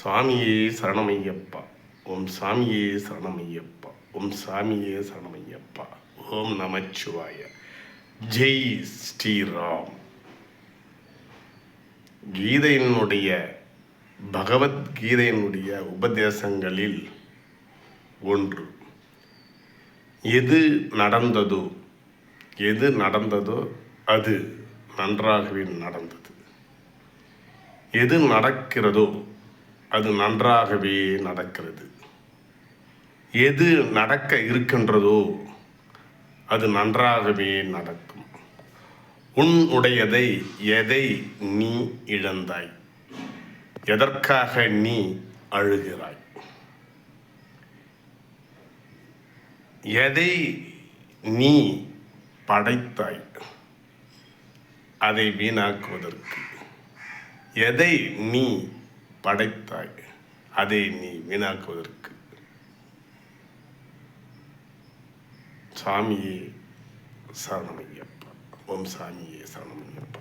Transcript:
சாமியே சரணமையப்பா. ஓம் சாமியே சரணமையப்பா. ஓம் சாமியே சரணமையப்பா. ஓம் நமச்சிவாய. ஜெய் ஸ்ரீராம். கீதையினுடைய பகவத்கீதையினுடைய உபதேசங்களில் ஒன்று, எது நடந்ததோ அது நன்றாகவே நடந்தது. எது நடக்கிறதோ அது நன்றாகவே நடக்கிறது. எது நடக்க இருக்கின்றதோ அது நன்றாகவே நடக்கும். உன்னுடையதை எதை நீ இழந்தாய்? எதற்காக நீ அழுகிறாய்? எதை நீ படைத்தாய் அதை வீணாக்குவதற்கு? எதை நீ படைத்தாய் அதை நீ வீணாக்குவதற்கு? சாமியே சரணமையப்பா. ஓம் சாமியே சரணமையப்பா.